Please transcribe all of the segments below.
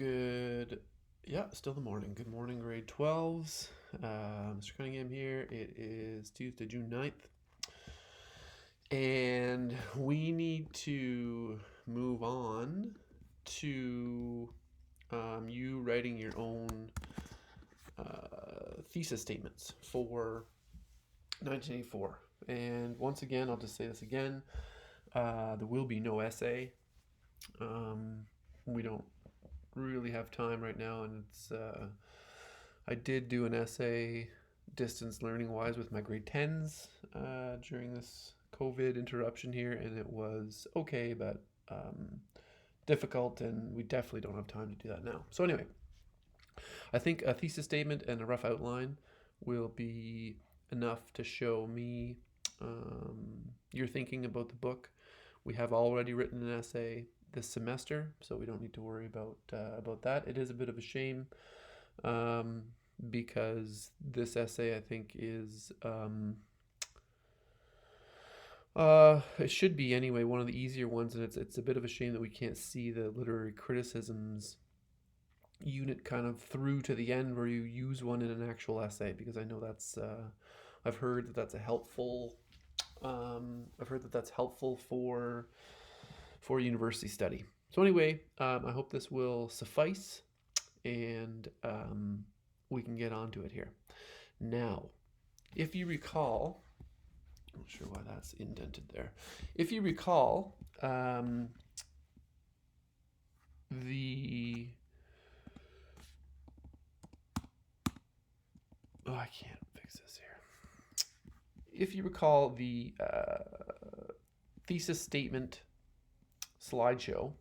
Good. Yeah, still the morning. Good morning, grade 12s. Mr. Cunningham here. It is Tuesday, June 9th. And we need to move on to you writing your own thesis statements for 1984. And once again, I'll just say this again. There will be no essay. We don't really have time right now, and it's I did do an essay distance learning wise with my grade 10s during this COVID interruption here, and it was okay, but difficult, and we definitely don't have time to do that now. So anyway, I think a thesis statement and a rough outline will be enough to show me your thinking about the book. We have already written an essay this semester, so we don't need to worry about that. It is a bit of a shame because this essay, I think, is it should be anyway one of the easier ones, and it's a bit of a shame that we can't see the literary criticisms unit kind of through to the end where you use one in an actual essay, because I know that's I've heard that that's a helpful for university study. So anyway, I hope this will suffice, and we can get on to it here. Now, if you recall, I'm not sure why that's indented there. If you recall, oh, I can't fix this here. If you recall the thesis statement slideshow,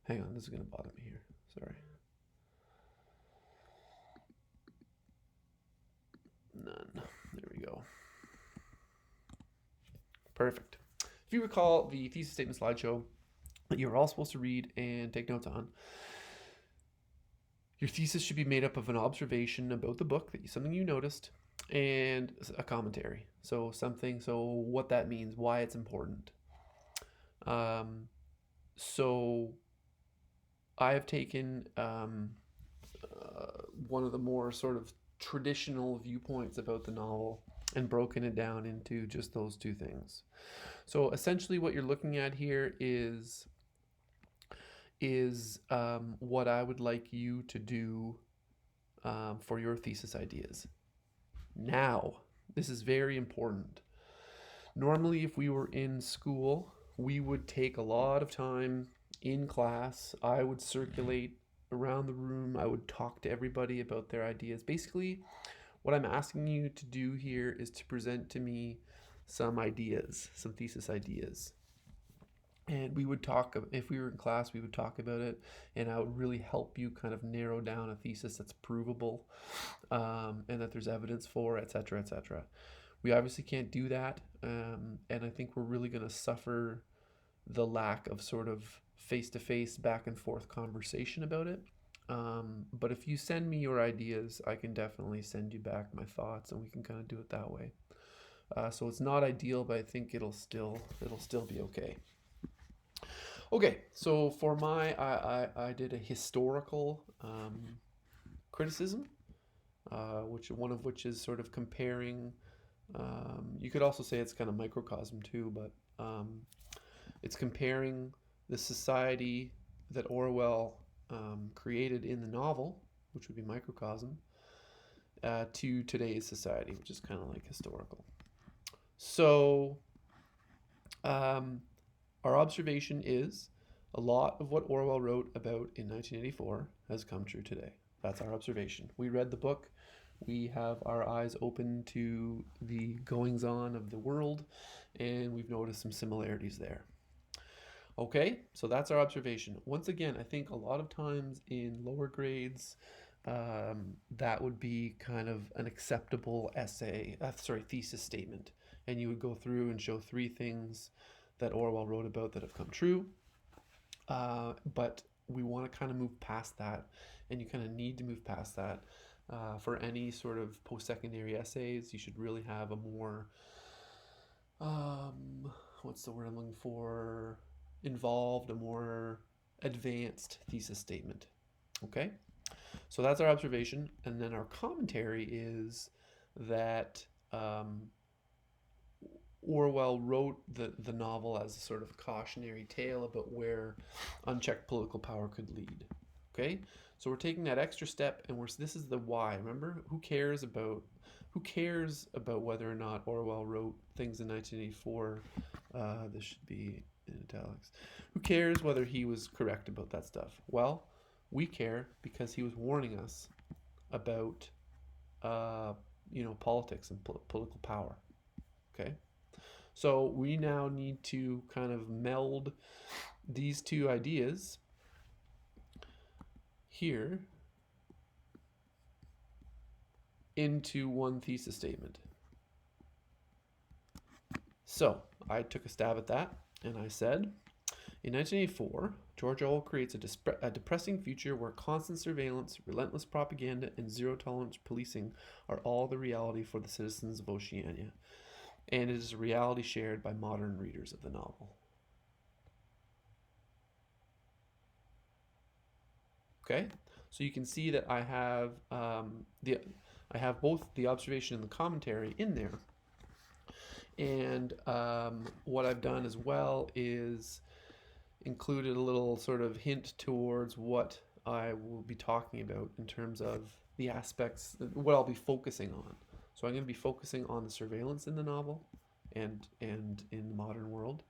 hang on, this is going to bother me here, sorry. None, there we go. Perfect. If you recall the thesis statement slideshow that you're all supposed to read and take notes on, your thesis should be made up of an observation about the book, something you noticed, and a commentary. So what that means, why it's important. So I have taken one of the more sort of traditional viewpoints about the novel and broken it down into just those two things. So essentially what you're looking at here is what I would like you to do for your thesis ideas. Now, this is very important. Normally, if we were in school, we would take a lot of time in class. I would circulate around the room. I would talk to everybody about their ideas. Basically, what I'm asking you to do here is to present to me some ideas, some thesis ideas. And we would talk, if we were in class, we would talk about it, and I would really help you kind of narrow down a thesis that's provable, and that there's evidence for, etc., etc. We obviously can't do that, and I think we're really going to suffer the lack of sort of face-to-face, back-and-forth conversation about it. But if you send me your ideas, I can definitely send you back my thoughts, and we can kind of do it that way. So it's not ideal, but I think it'll still be okay. Okay, so for I did a historical criticism, one of which is sort of comparing. You could also say it's kind of microcosm too, but it's comparing the society that Orwell created in the novel, which would be microcosm, to today's society, which is kind of like historical. So our observation is a lot of what Orwell wrote about in 1984 has come true today. That's our observation. We read the book. We have our eyes open to the goings-on of the world, and we've noticed some similarities there. Okay, so that's our observation. Once again, I think a lot of times in lower grades, that would be kind of an acceptable thesis statement. And you would go through and show 3 things that Orwell wrote about that have come true. But we want to kind of move past that, and you kind of need to move past that. For any sort of post-secondary essays, you should really have a more, what's the word I'm looking for? Involved, a more advanced thesis statement. Okay, so that's our observation, and then our commentary is that Orwell wrote the novel as a sort of cautionary tale about where unchecked political power could lead. Okay, so we're taking that extra step, and this is the why. Remember, who cares about whether or not Orwell wrote things in 1984? This should be in italics. Who cares whether he was correct about that stuff? Well, we care because he was warning us about politics and political power. Okay. So we now need to kind of meld these two ideas here into one thesis statement. So I took a stab at that, and I said, in 1984, George Orwell creates a depressing future where constant surveillance, relentless propaganda, and zero-tolerance policing are all the reality for the citizens of Oceania, and it is a reality shared by modern readers of the novel. Okay, so you can see that I have both the observation and the commentary in there, and what I've done as well is included a little sort of hint towards what I will be talking about in terms of the aspects, what I'll be focusing on. So I'm going to be focusing on the surveillance in the novel and in the modern world,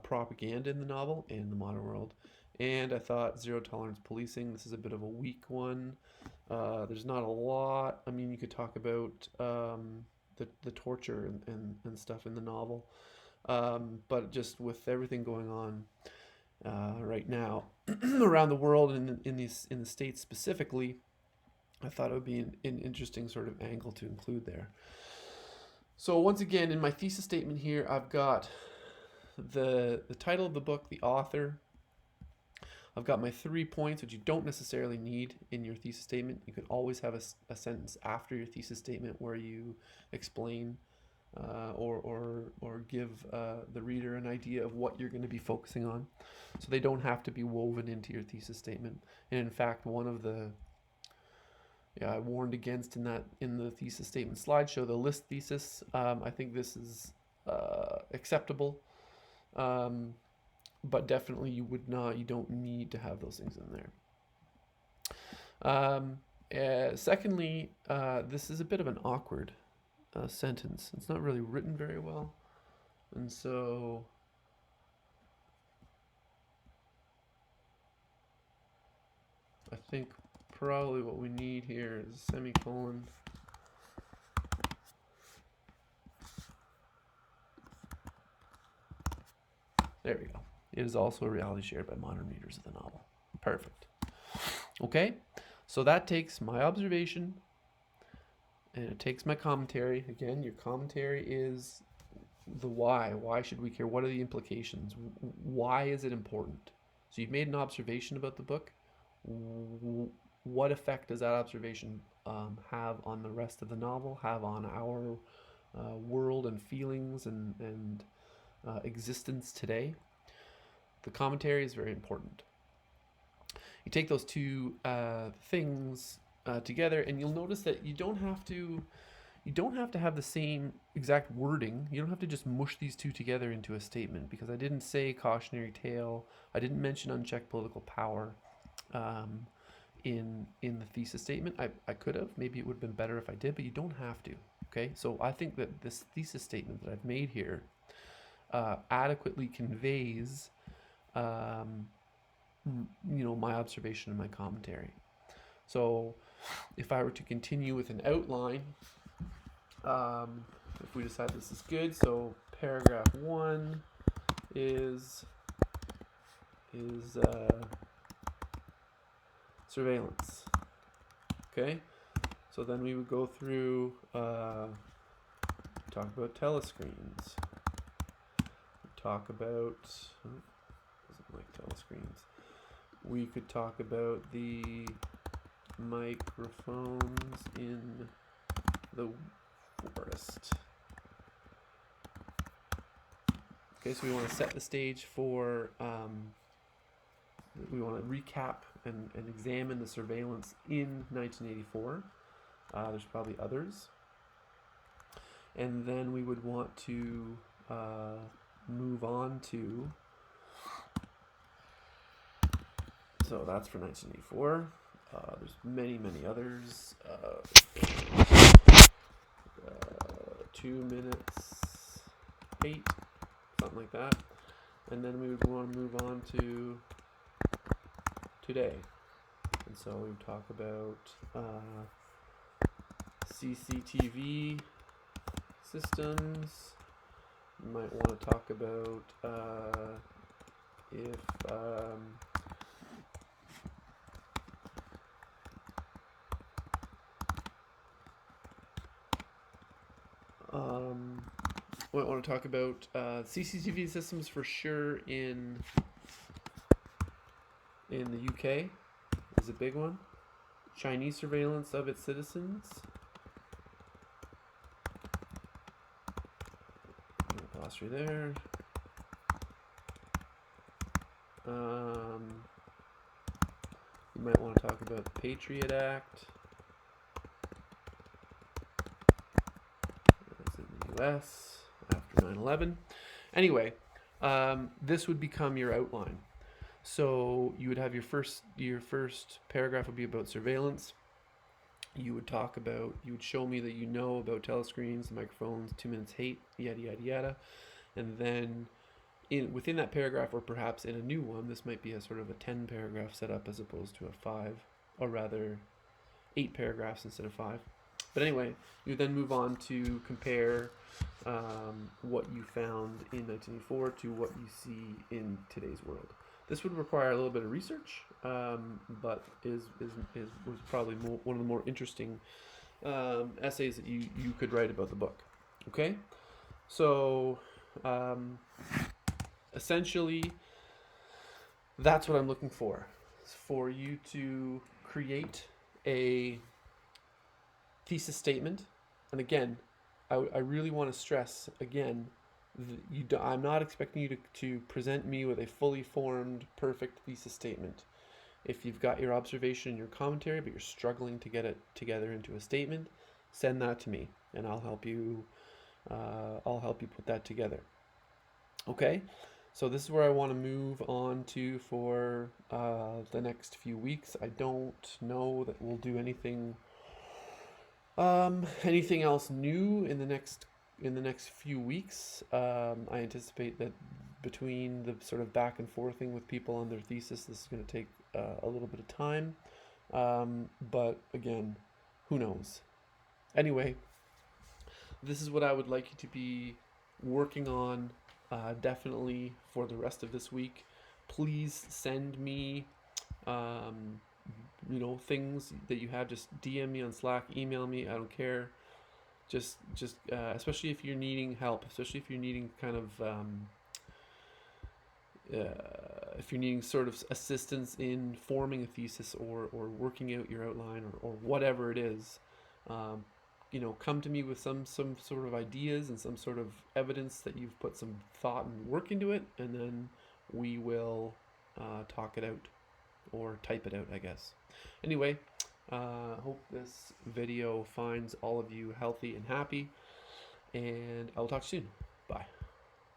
propaganda in the novel and the modern world. And I thought zero tolerance policing, this is a bit of a weak one. There's not a lot. I mean, you could talk about the torture and stuff in the novel. But just with everything going on right now around the world and in the States specifically, I thought it would be an interesting sort of angle to include there. So once again, in my thesis statement here, I've got the title of the book, the author. I've got my 3 points, which you don't necessarily need in your thesis statement. You can always have a sentence after your thesis statement where you explain or give the reader an idea of what you're going to be focusing on, so they don't have to be woven into your thesis statement. And in fact, one of the I warned against in the thesis statement slideshow, the list thesis. I think this is acceptable, but definitely you don't need to have those things in there. Secondly, this is a bit of an awkward sentence. It's not really written very well, and so I think probably what we need here is a semicolon. There we go. It is also a reality shared by modern readers of the novel. Perfect. Okay, so that takes my observation and it takes my commentary. Again, your commentary is the why. Why should we care? What are the implications? Why is it important? So you've made an observation about the book. What effect does that observation have on the rest of the novel, have on our world and feelings and existence today? The commentary is very important. You take those two things together, and you'll notice that you don't have to have the same exact wording. You don't have to just mush these two together into a statement, because I didn't say cautionary tale. I didn't mention unchecked political power in the thesis statement. I could have. Maybe it would have been better if I did, but you don't have to. Okay, so I think that this thesis statement that I've made here adequately conveys my observation and my commentary. So if I were to continue with an outline, if we decide this is good, so paragraph 1 is surveillance. Okay, so then we would go through, talk about telescreens, talk about, doesn't like telescreens. We could talk about the microphones in the forest. Okay, so we want to set the stage for we want to recap and examine the surveillance in 1984. There's probably others. And then we would want to move on to, so that's for 1984. There's many others. 2 minutes 8, something like that. And then we would want to move on to today. And so we would talk about CCTV systems. You might want to talk about if might want to talk about CCTV systems for sure in the UK is a big one. Chinese surveillance of its citizens. Glossary there. You might want to talk about the Patriot Act. That's in the US after 9/11. Anyway, this would become your outline. So you would have your first paragraph would be about surveillance. You would talk about, you would show me that you know about telescreens, microphones, 2 minutes hate, yada yada yada, and then within that paragraph, or perhaps in a new one, this might be a sort of a 10 paragraph setup as opposed to a 5, or rather 8 paragraphs instead of 5. But anyway, you then move on to compare what you found in 1984 to what you see in today's world. This would require a little bit of research, but was probably one of the more interesting essays that you could write about the book. Okay, so essentially, that's what I'm looking for you to create a thesis statement. And again, I really want to stress again, I'm not expecting you to present me with a fully formed, perfect thesis statement. If you've got your observation and your commentary, but you're struggling to get it together into a statement, send that to me, and I'll help you. Put that together. Okay, so this is where I want to move on to for the next few weeks. I don't know that we'll do anything else new in the next few weeks. I anticipate that between the sort of back and forthing with people on their thesis, this is going to take a little bit of time. But again, who knows? Anyway, this is what I would like you to be working on definitely for the rest of this week. Please send me things that you have. Just DM me on Slack, email me, I don't care. Just especially if you're needing help, especially if you're needing kind of if you're needing sort of assistance in forming a thesis or working out your outline or whatever it is, come to me with some sort of ideas and some sort of evidence that you've put some thought and work into it, and then we will talk it out or type it out, I guess. Anyway, hope this video finds all of you healthy and happy, and I'll talk soon.